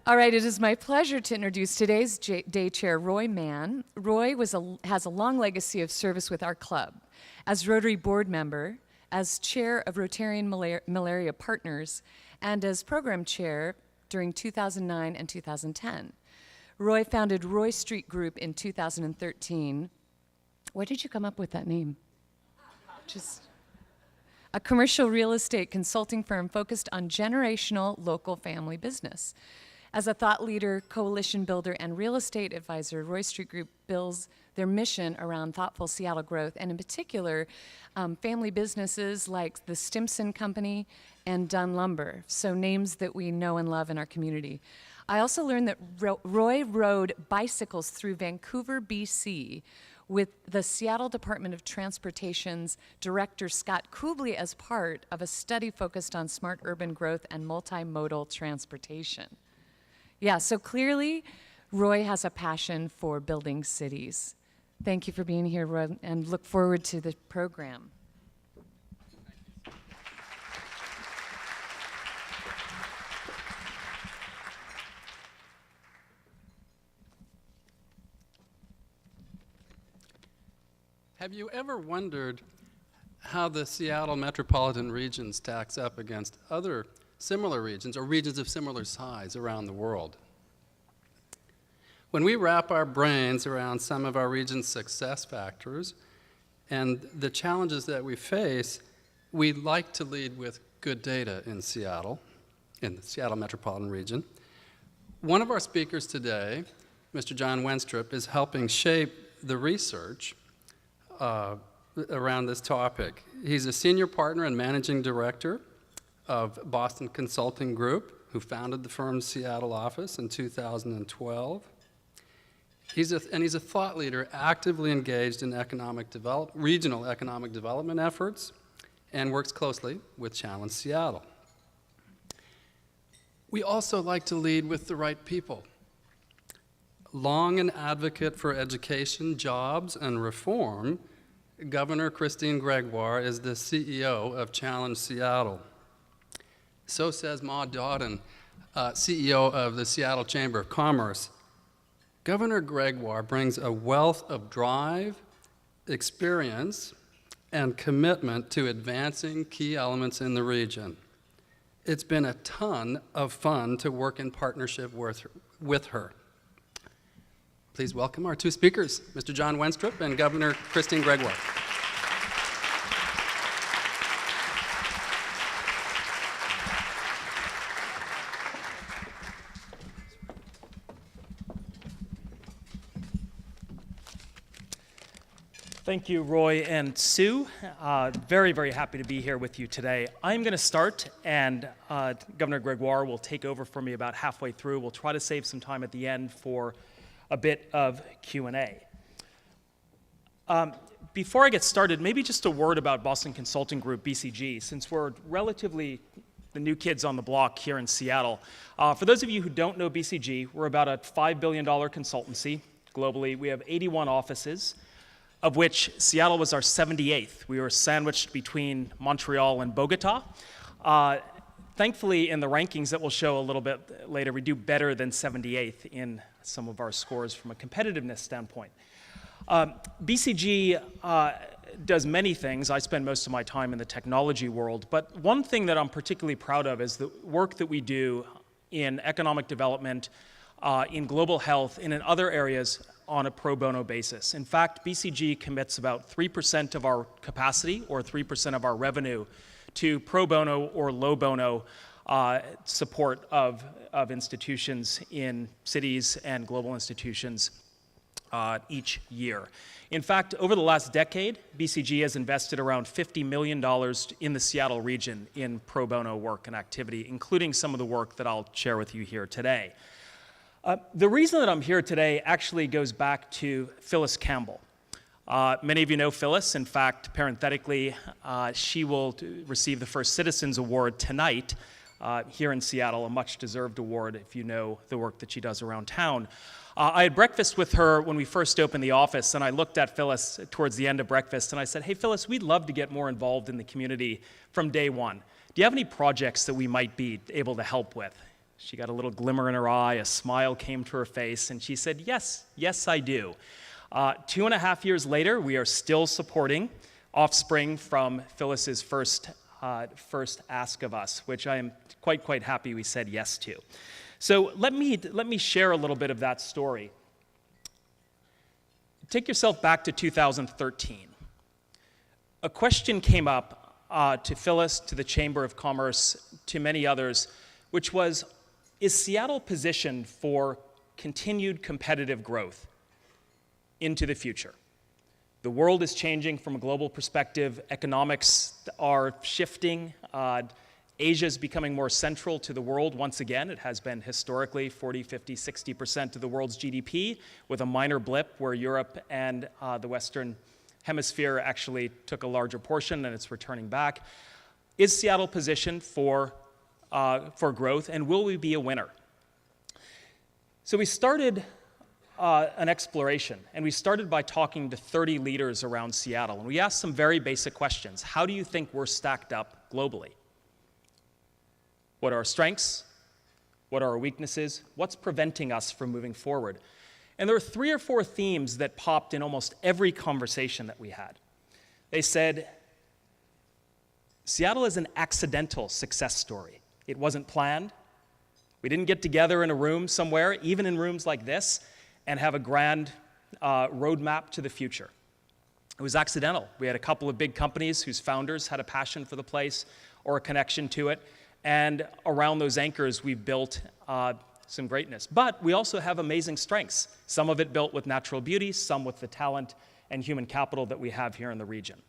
All right, it is my pleasure to introduce today's day chair, Roy Mann. Roy has a long legacy of service with our club. As Rotary board member, as chair of Rotarian Malaria Partners, and as program chair during 2009 and 2010. Roy founded Roy Street Group in 2013. Where did you come up with that name? Just a commercial real estate consulting firm focused on generational local family business. As a thought leader, coalition builder, and real estate advisor, Roy Street Group builds their mission around thoughtful Seattle growth, and in particular, family businesses like the Stimson Company and Dunn Lumber, so names that we know and love in our community. I also learned that Roy rode bicycles through Vancouver, BC, with the Seattle Department of Transportation's director, Scott Kubley, as part of a study focused on smart urban growth and multimodal transportation. Yeah, so clearly, Roy has a passion for building cities. Thank you for being here, Roy, and look forward to the program. Have you ever wondered how the Seattle metropolitan region stacks up against other similar regions or regions of similar size around the world? When we wrap our brains around some of our region's success factors and the challenges that we face, we like to lead with good data in Seattle, in the Seattle metropolitan region. One of our speakers today, Mr. John Wenstrup, is helping shape the research around this topic. He's a senior partner and managing director of Boston Consulting Group, who founded the firm's Seattle office in 2012. He's a thought leader actively engaged in regional economic development efforts and works closely with Challenge Seattle. We also like to lead with the right people. Long an advocate for education, jobs, and reform, Governor Christine Gregoire is the CEO of Challenge Seattle. So says Ma Dodden, CEO of the Seattle Chamber of Commerce. Governor Gregoire brings a wealth of drive, experience, and commitment to advancing key elements in the region. It's been a ton of fun to work in partnership with her. Please welcome our two speakers, Mr. John Wenstrup and Governor Christine Gregoire. Thank you, Roy and Sue. Very, very happy to be here with you today. I'm going to start, and Governor Gregoire will take over for me about halfway through. We'll try to save some time at the end for a bit of Q&A. Before I get started, maybe just a word about Boston Consulting Group, BCG, since we're relatively the new kids on the block here in Seattle. For those of you who don't know BCG, we're about a $5 billion consultancy globally. We have 81 offices, of which Seattle was our 78th. We were sandwiched between Montreal and Bogota. Thankfully, in the rankings that we'll show a little bit later, we do better than 78th in some of our scores from a competitiveness standpoint. BCG does many things. I spend most of my time in the technology world, but one thing that I'm particularly proud of is the work that we do in economic development, in global health, and in other areas on a pro bono basis. In fact, BCG commits about 3% of our capacity or 3% of our revenue to pro bono or low bono support of institutions in cities and global institutions each year. In fact, over the last decade, BCG has invested around $50 million in the Seattle region in pro bono work and activity, including some of the work that I'll share with you here today. The reason that I'm here today actually goes back to Phyllis Campbell. Many of you know Phyllis. In fact, parenthetically, she will receive the First Citizens Award tonight here in Seattle, a much-deserved award if you know the work that she does around town. I had breakfast with her when we first opened the office, and I looked at Phyllis towards the end of breakfast, and I said, "Hey, Phyllis, we'd love to get more involved in the community from day one. Do you have any projects that we might be able to help with?" She got a little glimmer in her eye, a smile came to her face, and she said, yes, yes, I do. 2.5 years later, we are still supporting offspring from Phyllis's first ask of us, which I am quite happy we said yes to. So let me share a little bit of that story. Take yourself back to 2013. A question came up to Phyllis, to the Chamber of Commerce, to many others, which was, is Seattle positioned for continued competitive growth into the future? The world is changing from a global perspective. Economics are shifting. Asia is becoming more central to the world once again. It has been historically 40, 50, 60% of the world's GDP, with a minor blip where Europe and the Western Hemisphere actually took a larger portion, and it's returning back. Is Seattle positioned for growth, and will we be a winner? So we started an exploration, and we started by talking to 30 leaders around Seattle, and we asked some very basic questions. How do you think we're stacked up globally? What are our strengths? What are our weaknesses? What's preventing us from moving forward? And there were 3 or 4 themes that popped in almost every conversation that we had. They said, Seattle is an accidental success story. It wasn't planned. We didn't get together in a room somewhere, even in rooms like this, and have a grand roadmap to the future. It was accidental. We had a couple of big companies whose founders had a passion for the place or a connection to it, and around those anchors we've built some greatness. But we also have amazing strengths, some of it built with natural beauty, some with the talent and human capital that we have here in the region.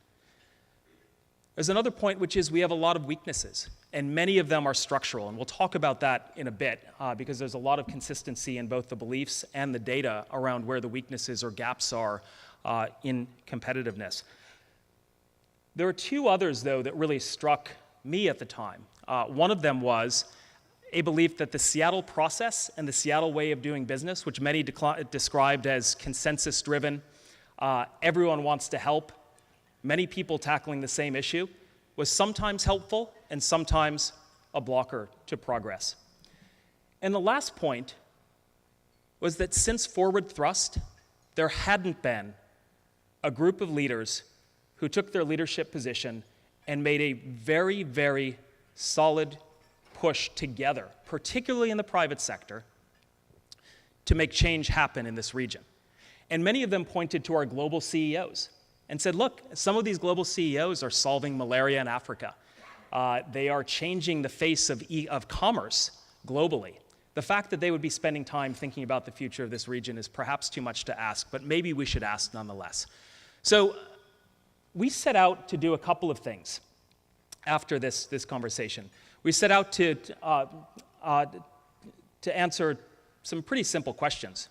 There's another point, which is we have a lot of weaknesses, and many of them are structural, and we'll talk about that in a bit because there's a lot of consistency in both the beliefs and the data around where the weaknesses or gaps are in competitiveness. There are 2 others, though, that really struck me at the time. One of them was a belief that the Seattle process and the Seattle way of doing business, which many described as consensus-driven, everyone wants to help, many people tackling the same issue, was sometimes helpful and sometimes a blocker to progress. And the last point was that since Forward Thrust, there hadn't been a group of leaders who took their leadership position and made a very, very solid push together, particularly in the private sector, to make change happen in this region. And many of them pointed to our global CEOs and said, look, some of these global CEOs are solving malaria in Africa. They are changing the face of commerce globally. The fact that they would be spending time thinking about the future of this region is perhaps too much to ask, but maybe we should ask nonetheless. So we set out to do a couple of things after this conversation. We set out to answer some pretty simple questions.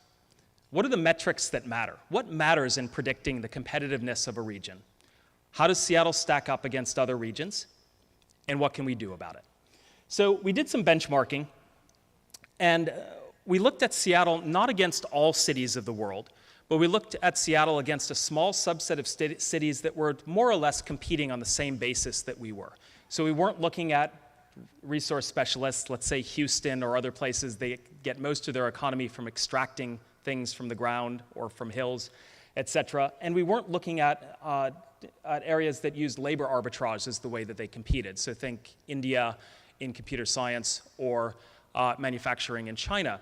What are the metrics that matter? What matters in predicting the competitiveness of a region? How does Seattle stack up against other regions? And what can we do about it? So we did some benchmarking, and we looked at Seattle not against all cities of the world, but we looked at Seattle against a small subset of cities that were more or less competing on the same basis that we were. So we weren't looking at resource specialists, let's say Houston or other places. They get most of their economy from extracting things from the ground or from hills, et cetera. And we weren't looking at areas that used labor arbitrage as the way that they competed. So think India in computer science or manufacturing in China.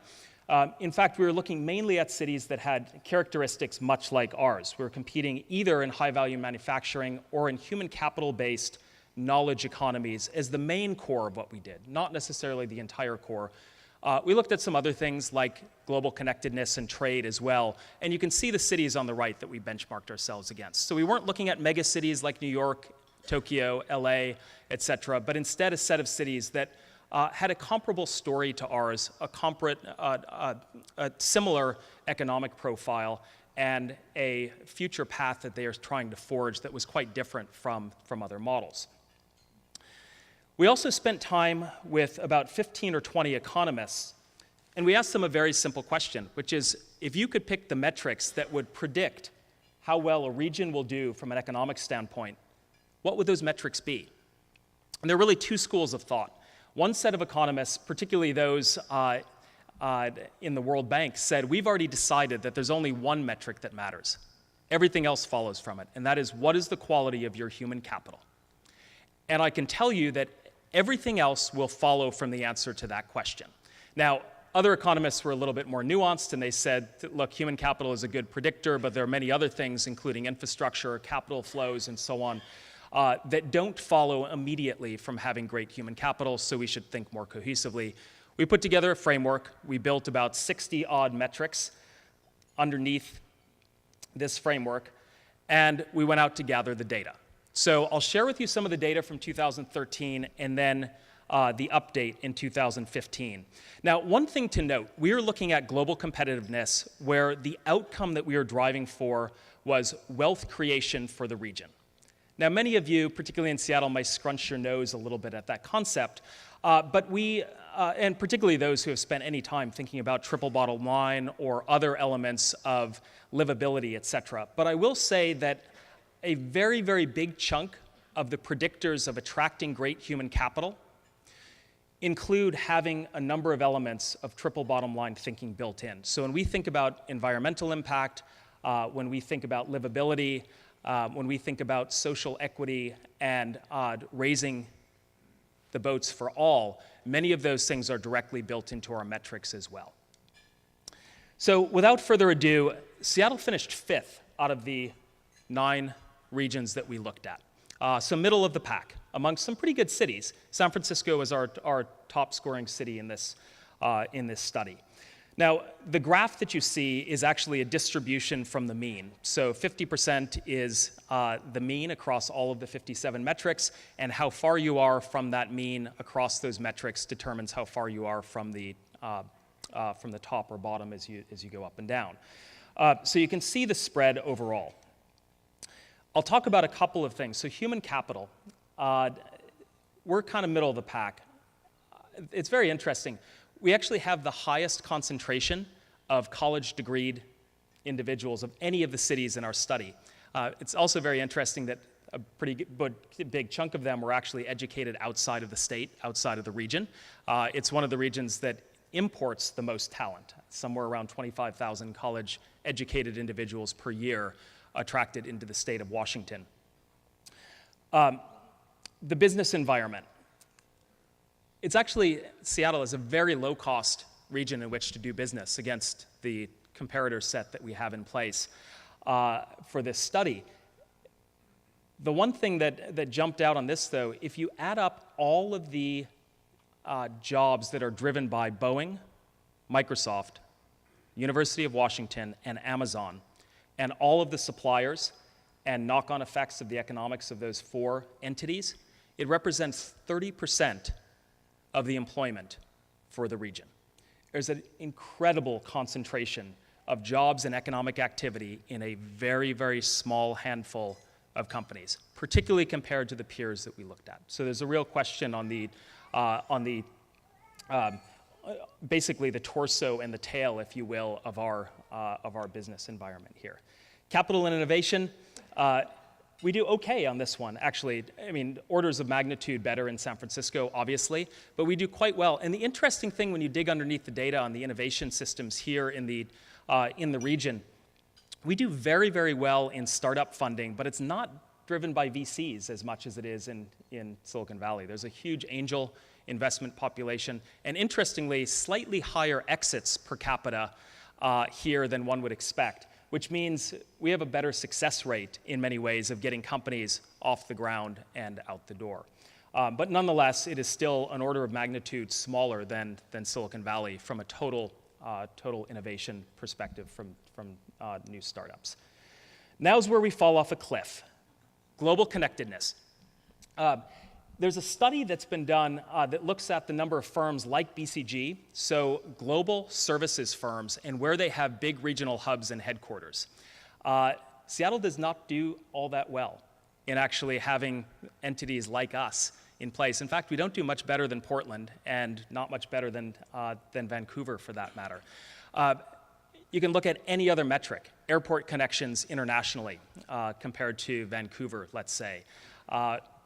In fact, we were looking mainly at cities that had characteristics much like ours. We were competing either in high-value manufacturing or in human capital-based knowledge economies as the main core of what we did, not necessarily the entire core. We looked at some other things like global connectedness and trade as well, and you can see the cities on the right that we benchmarked ourselves against. So we weren't looking at mega cities like New York, Tokyo, LA, et cetera, but instead a set of cities that had a comparable story to ours, a similar economic profile, and a future path that they are trying to forge that was quite different from other models. We also spent time with about 15 or 20 economists, and we asked them a very simple question, which is, if you could pick the metrics that would predict how well a region will do from an economic standpoint, what would those metrics be? And there are really 2 schools of thought. One set of economists, particularly those in the World Bank, said we've already decided that there's only one metric that matters. Everything else follows from it, and that is what is the quality of your human capital? And I can tell you that everything else will follow from the answer to that question. Now, other economists were a little bit more nuanced, and they said, look, human capital is a good predictor, but there are many other things, including infrastructure, capital flows, and so on, that don't follow immediately from having great human capital, so we should think more cohesively. We put together a framework. We built about 60-odd metrics underneath this framework, and we went out to gather the data. So I'll share with you some of the data from 2013 and then the update in 2015. Now, one thing to note, we are looking at global competitiveness where the outcome that we are driving for was wealth creation for the region. Now, many of you, particularly in Seattle, might scrunch your nose a little bit at that concept, but we, and particularly those who have spent any time thinking about triple bottom line or other elements of livability, et cetera. But I will say that a very, very big chunk of the predictors of attracting great human capital include having a number of elements of triple bottom line thinking built in. So when we think about environmental impact, when we think about livability, when we think about social equity and raising the boats for all, many of those things are directly built into our metrics as well. So without further ado, Seattle finished 5th out of the 9 regions that we looked at. So middle of the pack, amongst some pretty good cities. San Francisco was our top scoring city in this study. Now, the graph that you see is actually a distribution from the mean. So 50% is the mean across all of the 57 metrics, and how far you are from that mean across those metrics determines how far you are from the top or bottom as you go up and down. So you can see the spread overall. I'll talk about a couple of things. So human capital, we're kind of middle of the pack. It's very interesting. We actually have the highest concentration of college-degreed individuals of any of the cities in our study. It's also very interesting that a pretty big chunk of them were actually educated outside of the state, outside of the region. It's one of the regions that imports the most talent, somewhere around 25,000 college-educated individuals per year attracted into the state of Washington. The business environment. It's actually, Seattle is a very low-cost region in which to do business against the comparator set that we have in place for this study. The one thing that jumped out on this, though, if you add up all of the jobs that are driven by Boeing, Microsoft, University of Washington, and Amazon, and all of the suppliers and knock-on effects of the economics of those 4 entities, it represents 30% of the employment for the region. There's an incredible concentration of jobs and economic activity in a very, very small handful of companies, particularly compared to the peers that we looked at. So there's a real question on the basically the torso and the tail, if you will, of our business environment here. Capital and innovation, we do okay on this one, actually. I mean, orders of magnitude better in San Francisco, obviously, but we do quite well. And the interesting thing when you dig underneath the data on the innovation systems here in the region, we do very, very well in startup funding, but it's not driven by VCs as much as it is in Silicon Valley. There's a huge angel investment population, and interestingly, slightly higher exits per capita here than one would expect, which means we have a better success rate in many ways of getting companies off the ground and out the door. But nonetheless, it is still an order of magnitude smaller than Silicon Valley from a total innovation perspective from new startups. Now's where we fall off a cliff. Global connectedness. There's a study that's been done that looks at the number of firms like BCG, so global services firms, and where they have big regional hubs and headquarters. Seattle does not do all that well in actually having entities like us in place. In fact, we don't do much better than Portland, and not much better than Vancouver, for that matter. You can look at any other metric, airport connections internationally compared to Vancouver, let's say.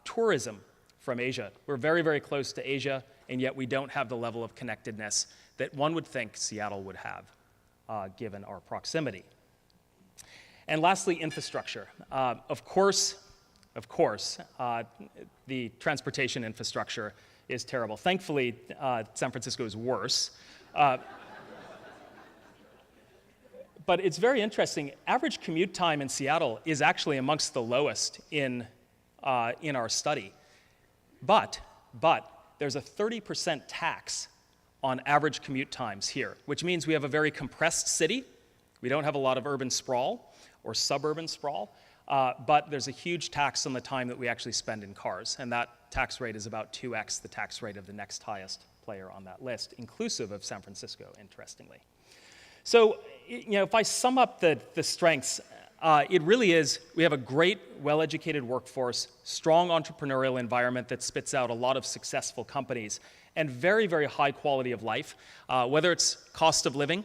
Tourism from Asia. We're very, very close to Asia, and yet we don't have the level of connectedness that one would think Seattle would have, given our proximity. And lastly, infrastructure. Of course, the transportation infrastructure is terrible. Thankfully, San Francisco is worse. But it's very interesting. Average commute time in Seattle is actually amongst the lowest in our study. But there's a 30% tax on average commute times here, which means we have a very compressed city. We don't have a lot of urban sprawl or suburban sprawl, but there's a huge tax on the time that we actually spend in cars, and that tax rate is about 2x the tax rate of the next highest player on that list, inclusive of San Francisco, interestingly. So, if I sum up the strengths, it really is, we have a great, well-educated workforce, strong entrepreneurial environment that spits out a lot of successful companies, and very, very high quality of life, whether it's cost of living,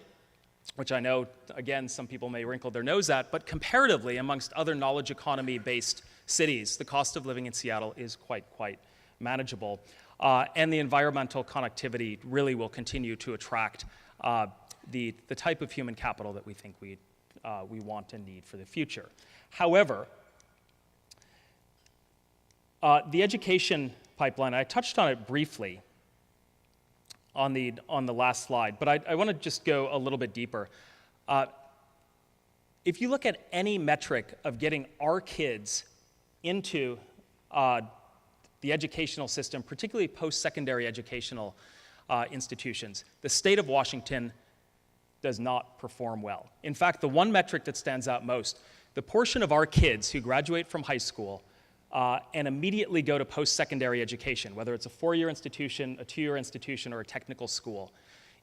which I know, again, some people may wrinkle their nose at, but comparatively, amongst other knowledge economy-based cities, the cost of living in Seattle is quite manageable. And the environmental connectivity really will continue to attract the type of human capital that we think we want and need for the future. However, the education pipeline, I touched on it briefly on the last slide, but I want to just go a little bit deeper. If you look at any metric of getting our kids into the educational system, particularly post-secondary educational institutions, the state of Washington does not perform well. In fact, the one metric that stands out most, the portion of our kids who graduate from high school and immediately go to post-secondary education, whether it's a 4-year institution, a 2-year institution, or a technical school,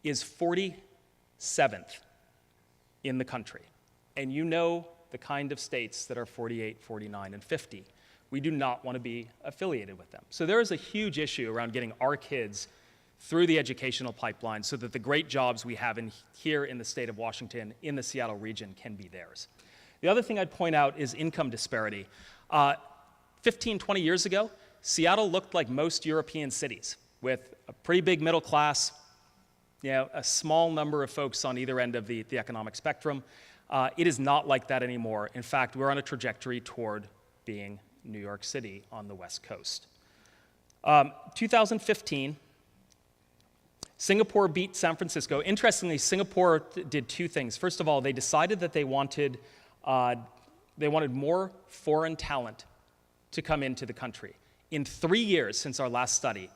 is 47th in the country. And you know the kind of states that are 48, 49, and 50. We do not want to be affiliated with them. So there is a huge issue around getting our kids through the educational pipeline so that the great jobs we have here in the state of Washington, in the Seattle region, can be theirs. The other thing I'd point out is income disparity. 15, 20 years ago, Seattle looked like most European cities, with a pretty big middle class, a small number of folks on either end of the economic spectrum. It is not like that anymore. In fact, we're on a trajectory toward being New York City on the West Coast. 2015, Singapore beat San Francisco. Interestingly, Singapore did two things. First of all, they decided that they wanted more foreign talent to come into the country. In 3 years since our last study,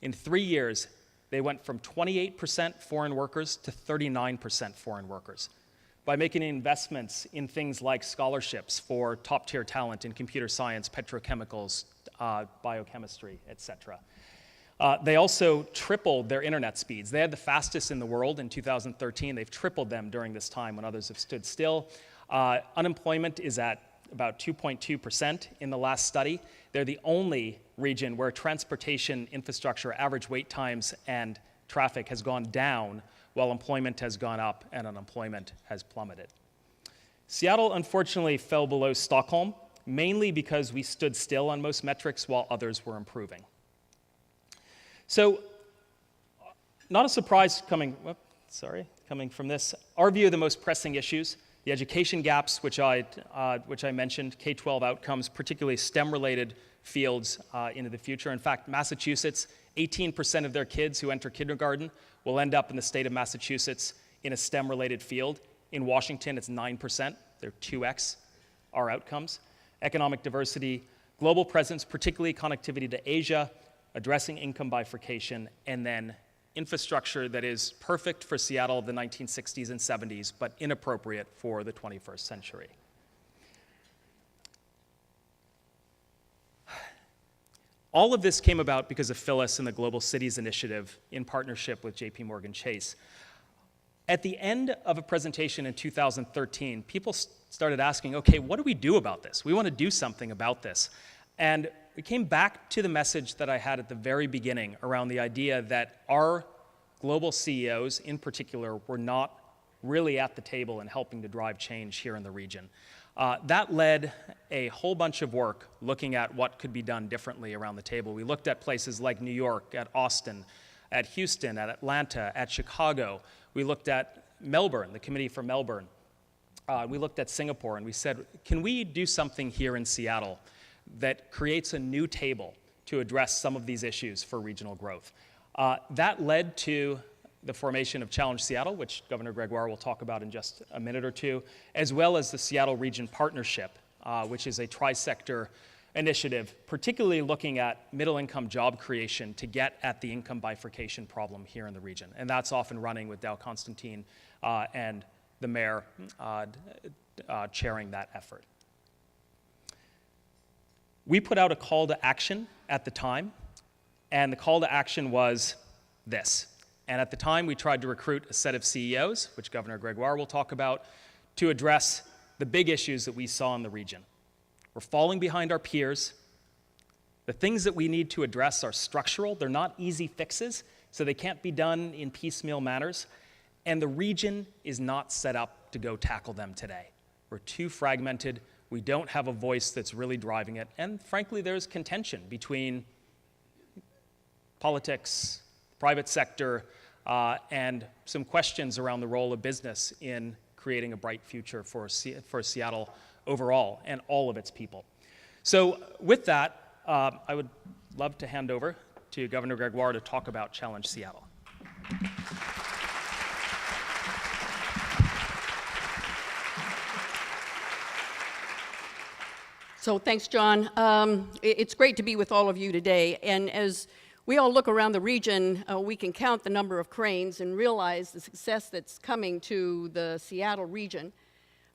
in 3 years, they went from 28% foreign workers to 39% foreign workers by making investments in things like scholarships for top-tier talent in computer science, petrochemicals, biochemistry, etc. They also tripled their internet speeds. They had the fastest in the world in 2013. They've tripled them during this time when others have stood still. Unemployment is at about 2.2% in the last study. They're the only region where transportation infrastructure, average wait times, and traffic has gone down while employment has gone up and unemployment has plummeted. Seattle, unfortunately, fell below Stockholm, mainly because we stood still on most metrics while others were improving. So, not a surprise coming from this. Our view of the most pressing issues, the education gaps, which I mentioned, K-12 outcomes, particularly STEM-related fields into the future. In fact, Massachusetts, 18% of their kids who enter kindergarten will end up in the state of Massachusetts in a STEM-related field. In Washington, it's 9%. They're 2x our outcomes. Economic diversity, global presence, particularly connectivity to Asia, addressing income bifurcation, and then infrastructure that is perfect for Seattle of the 1960s and 70s, but inappropriate for the 21st century. All of this came about because of Phyllis and the Global Cities Initiative in partnership with JPMorgan Chase. At the end of a presentation in 2013, people started asking, okay, what do we do about this? We want to do something about this. And we came back to the message that I had at the very beginning around the idea that our global CEOs in particular were not really at the table and helping to drive change here in the region. That led a whole bunch of work looking at what could be done differently around the table. We looked at places like New York, at Austin, at Houston, at Atlanta, at Chicago. We looked at Melbourne, the Committee for Melbourne. We looked at Singapore, and we said, can we do something here in Seattle that creates a new table to address some of these issues for regional growth? That led to the formation of Challenge Seattle, which Governor Gregoire will talk about in just a minute or two, as well as the Seattle Region Partnership, which is a tri-sector initiative, particularly looking at middle-income job creation to get at the income bifurcation problem here in the region. And that's often running with Dow Constantine and the mayor chairing that effort. We put out a call to action at the time, and the call to action was this. And at the time, we tried to recruit a set of CEOs, which Governor Gregoire will talk about, to address the big issues that we saw in the region. We're falling behind our peers. The things that we need to address are structural. They're not easy fixes, so they can't be done in piecemeal manners. And the region is not set up to go tackle them today. We're too fragmented. We don't have a voice that's really driving it. And frankly, there's contention between politics, private sector, and some questions around the role of business in creating a bright future for Seattle overall and all of its people. So with that, I would love to hand over to Governor Gregoire to talk about Challenge Seattle. So thanks, John. It's great to be with all of you today. And as we all look around the region, we can count the number of cranes and realize the success that's coming to the Seattle region.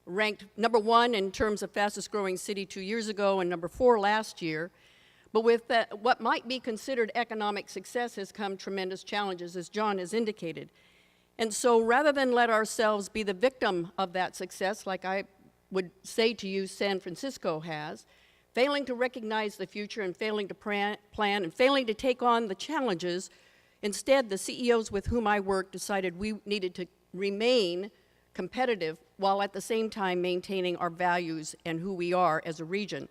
Ranked number 1 in terms of fastest growing city 2 years ago and number 4 last year. But with what might be considered economic success has come tremendous challenges, as John has indicated. And so rather than let ourselves be the victim of that success, like I would say to you San Francisco has, failing to recognize the future and failing to plan and failing to take on the challenges, instead the CEOs with whom I worked decided we needed to remain competitive while at the same time maintaining our values and who we are as a region.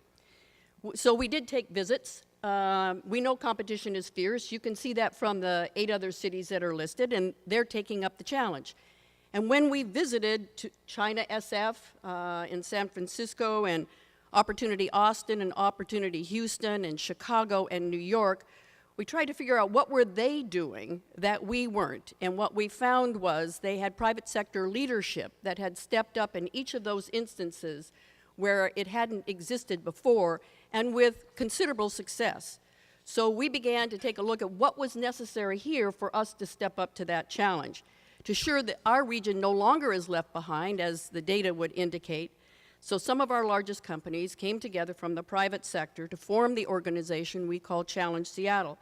So we did take visits. We know competition is fierce. You can see that from the 8 other cities that are listed, and they're taking up the challenge. And when we visited China SF in San Francisco and Opportunity Austin and Opportunity Houston and Chicago and New York, we tried to figure out what were they doing that we weren't. And what we found was they had private sector leadership that had stepped up in each of those instances where it hadn't existed before, and with considerable success. So we began to take a look at what was necessary here for us to step up to that challenge, to ensure that our region no longer is left behind, as the data would indicate. So some of our largest companies came together from the private sector to form the organization we call Challenge Seattle.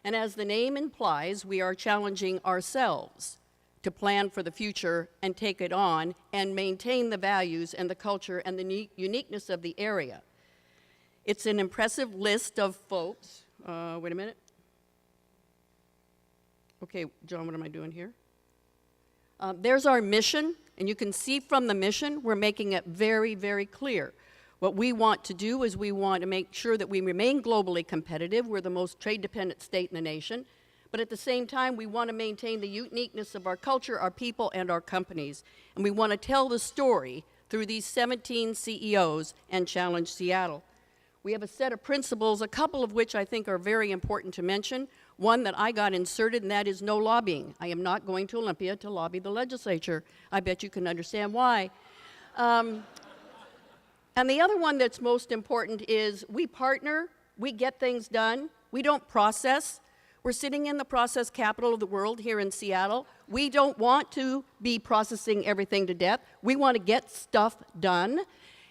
And as the name implies, we are challenging ourselves to plan for the future and take it on and maintain the values and the culture and the uniqueness of the area. It's an impressive list of folks. Wait a minute. Okay, John, what am I doing here? There's our mission, and you can see from the mission, we're making it very, very clear. What we want to do is we want to make sure that we remain globally competitive. We're the most trade-dependent state in the nation. But at the same time, we want to maintain the uniqueness of our culture, our people, and our companies. And we want to tell the story through these 17 CEOs and Challenge Seattle. We have a set of principles, a couple of which I think are very important to mention. One that I got inserted, and that is no lobbying. I am not going to Olympia to lobby the legislature. I bet you can understand why. And the other one that's most important is we partner, we get things done, we don't process. We're sitting in the process capital of the world here in Seattle. We don't want to be processing everything to death. We want to get stuff done.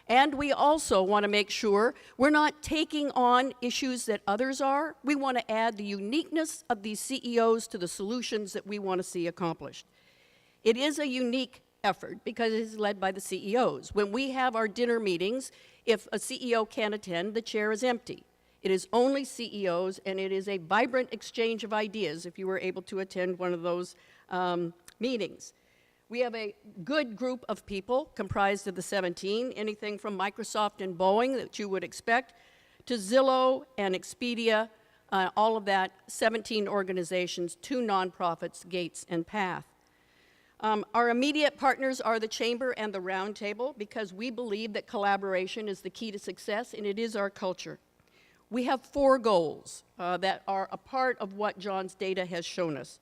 And we also want to make sure we're not taking on issues that others are. We want to add the uniqueness of these CEOs to the solutions that we want to see accomplished. It is a unique effort because it is led by the CEOs. When we have our dinner meetings, if a CEO can't attend, the chair is empty. It is only CEOs, and it is a vibrant exchange of ideas if you were able to attend one of those meetings. We have a good group of people comprised of the 17, anything from Microsoft and Boeing that you would expect, to Zillow and Expedia, all of that, 17 organizations, 2 nonprofits, Gates and Path. Our immediate partners are the Chamber and the Roundtable because we believe that collaboration is the key to success, and it is our culture. We have 4 goals that are a part of what John's data has shown us.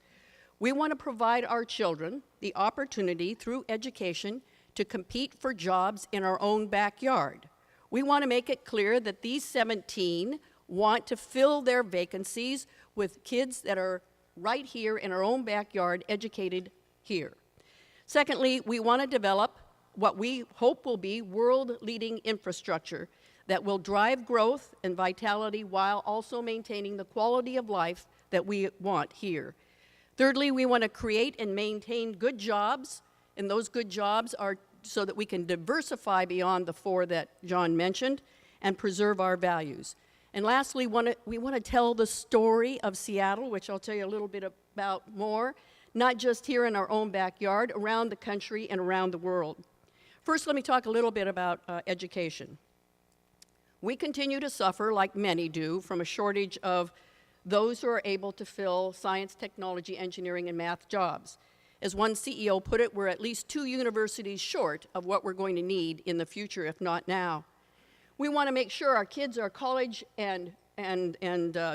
We want to provide our children the opportunity through education to compete for jobs in our own backyard. We want to make it clear that these 17 want to fill their vacancies with kids that are right here in our own backyard, educated here. Secondly, we want to develop what we hope will be world-leading infrastructure that will drive growth and vitality while also maintaining the quality of life that we want here. Thirdly, we want to create and maintain good jobs, and those good jobs are so that we can diversify beyond the 4 that John mentioned and preserve our values. And lastly, we want to tell the story of Seattle, which I'll tell you a little bit about more, not just here in our own backyard, around the country and around the world. First, let me talk a little bit about education. We continue to suffer, like many do, from a shortage of those who are able to fill science, technology, engineering, and math jobs. As one CEO put it, we're at least 2 universities short of what we're going to need in the future, if not now. We want to make sure our kids are college and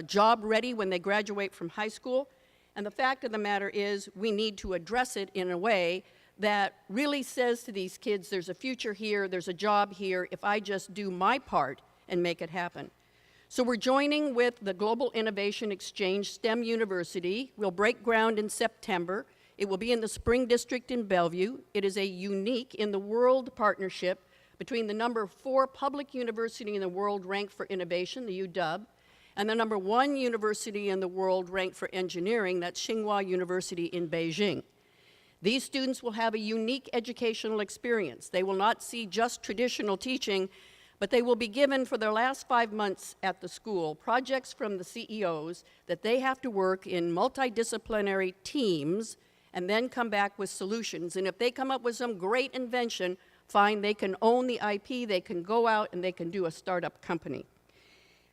job ready when they graduate from high school. And the fact of the matter is we need to address it in a way that really says to these kids, there's a future here, there's a job here, if I just do my part and make it happen. So we're joining with the Global Innovation Exchange STEM University. We'll break ground in September. It will be in the Spring District in Bellevue. It is a unique in the world partnership between the number 4 public university in the world ranked for innovation, the UW, and the number 1 university in the world ranked for engineering, that's Tsinghua University in Beijing. These students will have a unique educational experience. They will not see just traditional teaching, but they will be given for their last 5 months at the school projects from the CEOs that they have to work in multidisciplinary teams and then come back with solutions. And if they come up with some great invention, fine, they can own the IP, they can go out and they can do a startup company.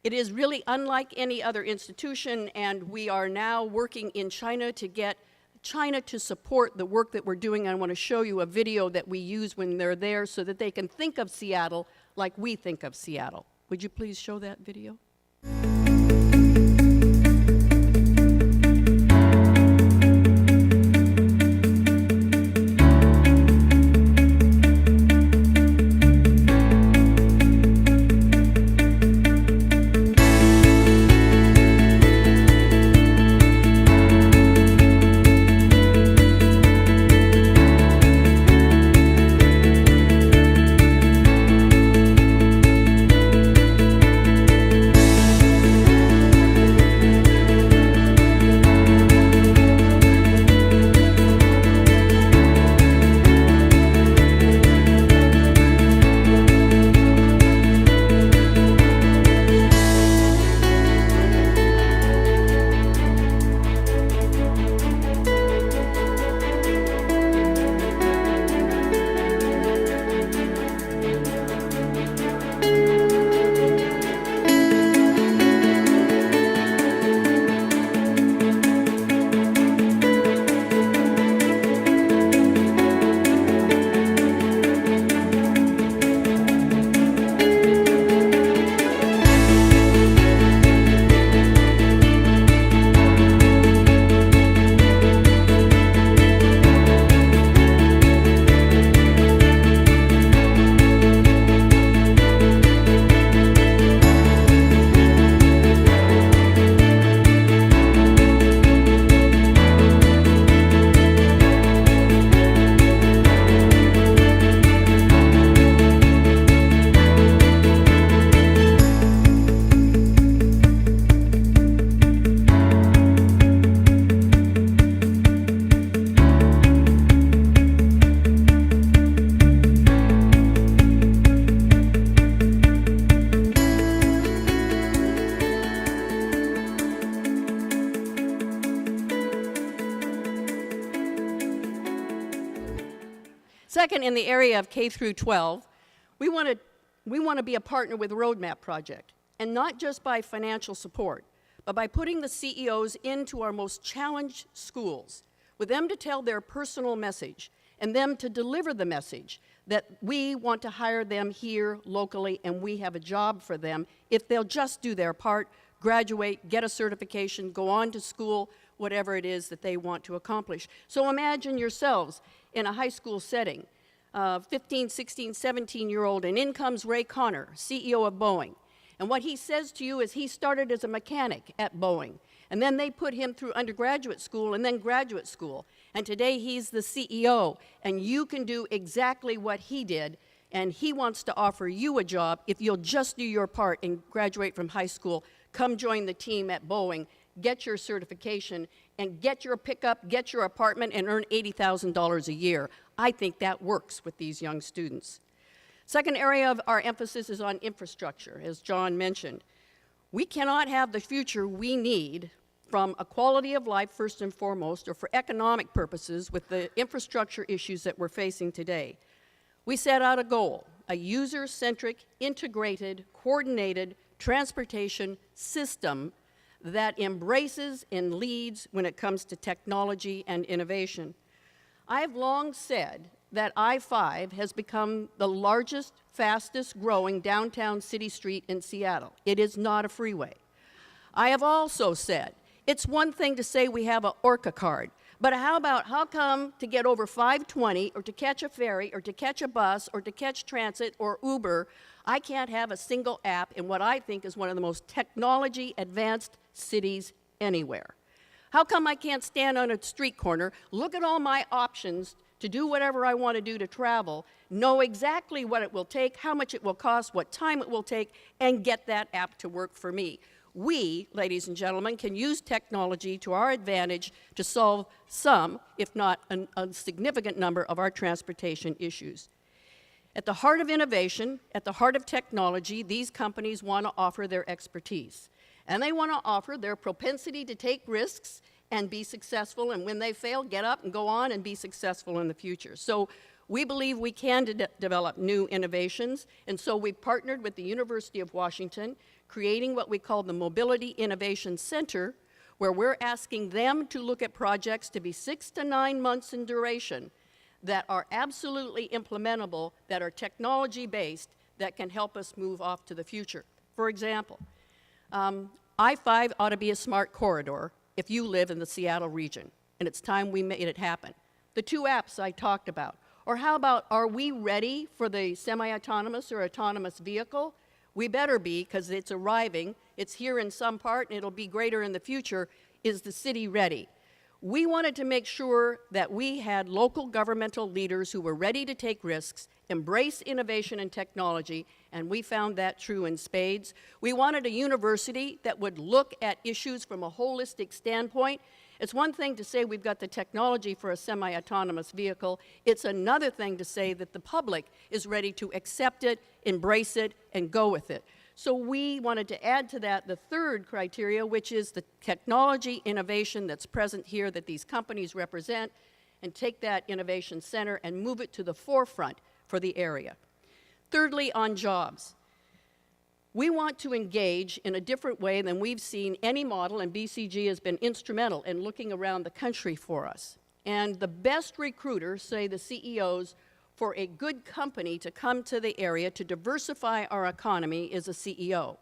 It is really unlike any other institution, and we are now working in China to get China to support the work that we're doing. I want to show you a video that we use when they're there so that they can think of Seattle like we think of Seattle. Would you please show that video? Second, in the area of K through 12, we want to be a partner with the Roadmap Project, and not just by financial support, but by putting the CEOs into our most challenged schools, with them to tell their personal message, and them to deliver the message that we want to hire them here locally, and we have a job for them if they'll just do their part, graduate, get a certification, go on to school, whatever it is that they want to accomplish. So imagine yourselves in a high school setting, 15, 16, 17-year-old, and in comes Ray Connor, CEO of Boeing. And what he says to you is he started as a mechanic at Boeing, and then they put him through undergraduate school and then graduate school. And today he's the CEO, and you can do exactly what he did, and he wants to offer you a job if you'll just do your part and graduate from high school, come join the team at Boeing, get your certification, and get your pickup, get your apartment, and earn $80,000 a year. I think that works with these young students. Second area of our emphasis is on infrastructure, as John mentioned. We cannot have the future we need from a quality of life, first and foremost, or for economic purposes with the infrastructure issues that we're facing today. We set out a goal, a user-centric, integrated, coordinated transportation system that embraces and leads when it comes to technology and innovation. I've long said that I-5 has become the largest, fastest growing downtown city street in Seattle. It is not a freeway. I have also said it's one thing to say we have an ORCA card, but how come to get over 520 or to catch a ferry or to catch a bus or to catch transit or Uber, I can't have a single app in what I think is one of the most technology advanced cities anywhere? How come I can't stand on a street corner, look at all my options to do whatever I want to do to travel, know exactly what it will take, how much it will cost, what time it will take, and get that app to work for me? We, ladies and gentlemen, can use technology to our advantage to solve some, if not a significant number, of our transportation issues. At the heart of innovation, at the heart of technology, these companies want to offer their expertise. And they want to offer their propensity to take risks and be successful, and when they fail, get up and go on and be successful in the future. So we believe we can develop new innovations, and so we partnered with the University of Washington, creating what we call the Mobility Innovation Center, where we're asking them to look at projects to be 6 to 9 months in duration that are absolutely implementable, that are technology-based, that can help us move off to the future. For example, I-5 ought to be a smart corridor if you live in the Seattle region, and it's time we made it happen. The two apps I talked about. Or how about, are we ready for the semi-autonomous or autonomous vehicle? We better be, because it's arriving. It's here in some part, and it'll be greater in the future. Is the city ready? We wanted to make sure that we had local governmental leaders who were ready to take risks, embrace innovation and technology, and we found that true in spades. We wanted a university that would look at issues from a holistic standpoint. It's one thing to say we've got the technology for a semi-autonomous vehicle. It's another thing to say that the public is ready to accept it, embrace it, and go with it. So we wanted to add to that the third criteria, which is the technology innovation that's present here that these companies represent, and take that innovation center and move it to the forefront for the area. Thirdly, on jobs. We want to engage in a different way than we've seen any model, and BCG has been instrumental in looking around the country for us. And the best recruiters, say the CEOs, for a good company to come to the area to diversify our economy is a CEO.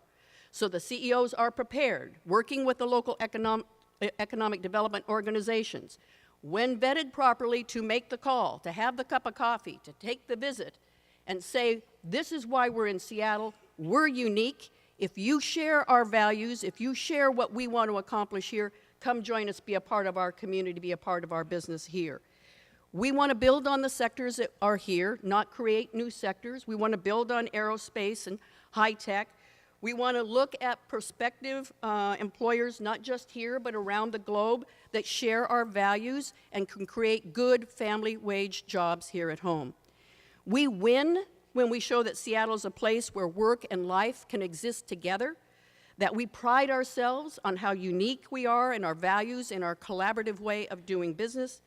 So the CEOs are prepared, working with the local economic development organizations, when vetted properly, to make the call, to have the cup of coffee, to take the visit, and say, this is why we're in Seattle. We're unique. If you share our values, if you share what we want to accomplish here, come join us, be a part of our community, be a part of our business here. We want to build on the sectors that are here, not create new sectors. We want to build on aerospace and high tech. We want to look at prospective employers, not just here, but around the globe, that share our values and can create good family wage jobs here at home. We win when we show that Seattle is a place where work and life can exist together, that we pride ourselves on how unique we are and our values and our collaborative way of doing business.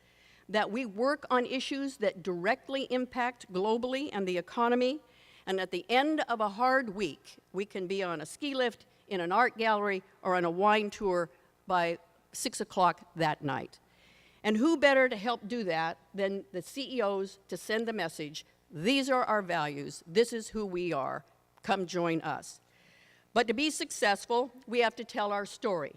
that we work on issues that directly impact globally and the economy, and at the end of a hard week, we can be on a ski lift, in an art gallery, or on a wine tour by 6 o'clock that night. And who better to help do that than the CEOs to send the message, these are our values, this is who we are, come join us. But to be successful, we have to tell our story.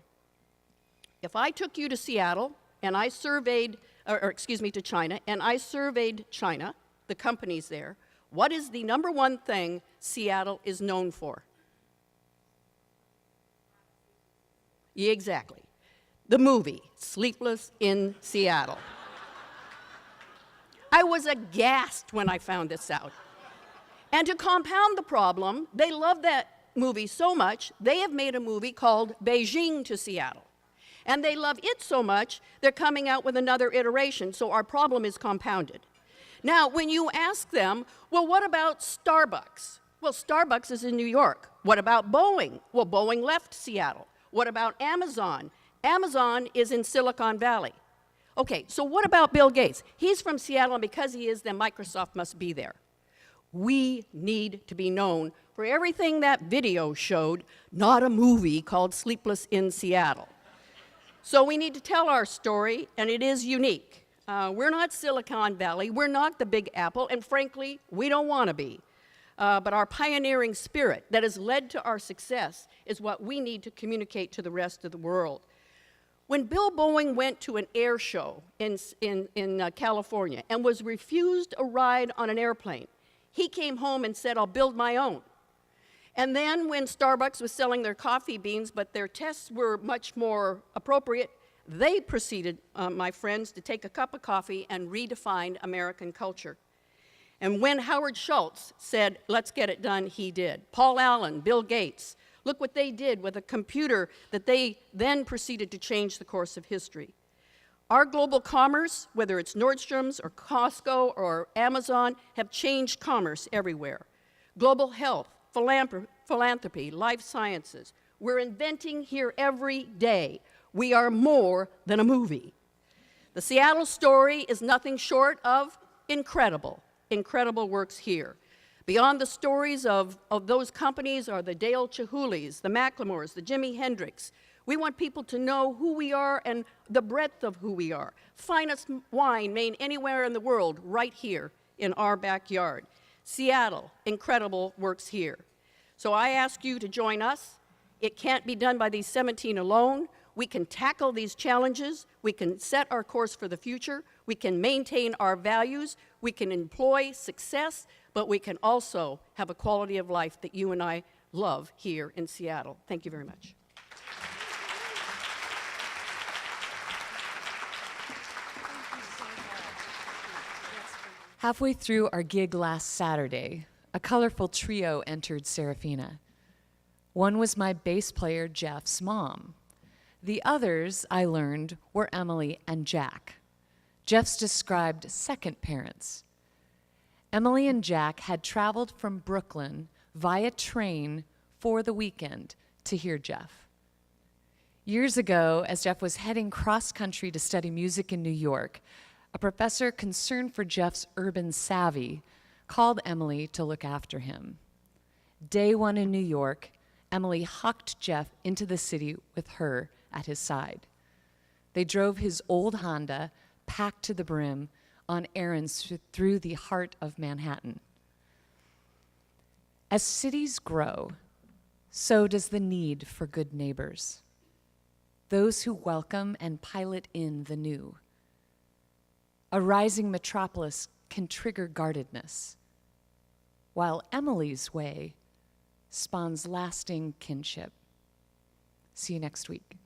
If I took you to Seattle and I surveyed, to China, and I surveyed China, the companies there, what is the number one thing Seattle is known for? Yeah, exactly. The movie, Sleepless in Seattle. I was aghast when I found this out. And to compound the problem, they love that movie so much, they have made a movie called Beijing to Seattle. And they love it so much, they're coming out with another iteration, so our problem is compounded. Now, when you ask them, well, what about Starbucks? Well, Starbucks is in New York. What about Boeing? Well, Boeing left Seattle. What about Amazon? Amazon is in Silicon Valley. Okay, so what about Bill Gates? He's from Seattle, and because he is, then Microsoft must be there. We need to be known for everything that video showed, not a movie called Sleepless in Seattle. So we need to tell our story, and it is unique. We're not Silicon Valley, we're not the Big Apple, and frankly, we don't want to be. But our pioneering spirit that has led to our success is what we need to communicate to the rest of the world. When Bill Boeing went to an air show in California and was refused a ride on an airplane, he came home and said, I'll build my own. And then when Starbucks was selling their coffee beans, but their tests were much more appropriate, they proceeded, my friends, to take a cup of coffee and redefine American culture. And when Howard Schultz said, let's get it done, he did. Paul Allen, Bill Gates, look what they did with a computer that they then proceeded to change the course of history. Our global commerce, whether it's Nordstrom's or Costco or Amazon, have changed commerce everywhere. Global health, philanthropy, life sciences. We're inventing here every day. We are more than a movie. The Seattle story is nothing short of incredible. Incredible works here. Beyond the stories of those companies are the Dale Chihulis, the Macklemores, the Jimi Hendrix. We want people to know who we are and the breadth of who we are. Finest wine made anywhere in the world, right here in our backyard. Seattle, incredible works here. So I ask you to join us. It can't be done by these 17 alone. We can tackle these challenges. We can set our course for the future. We can maintain our values. We can employ success, but we can also have a quality of life that you and I love here in Seattle. Thank you very much. Halfway through our gig last Saturday, a colorful trio entered Serafina. One was my bass player, Jeff's mom. The others, I learned, were Emily and Jack, Jeff's described second parents. Emily and Jack had traveled from Brooklyn via train for the weekend to hear Jeff. Years ago, as Jeff was heading cross-country to study music in New York, a professor concerned for Jeff's urban savvy called Emily to look after him. Day one in New York, Emily hucked Jeff into the city with her at his side. They drove his old Honda, packed to the brim, on errands through the heart of Manhattan. As cities grow, so does the need for good neighbors, those who welcome and pilot in the new. A rising metropolis can trigger guardedness, while Emily's way spawns lasting kinship. See you next week.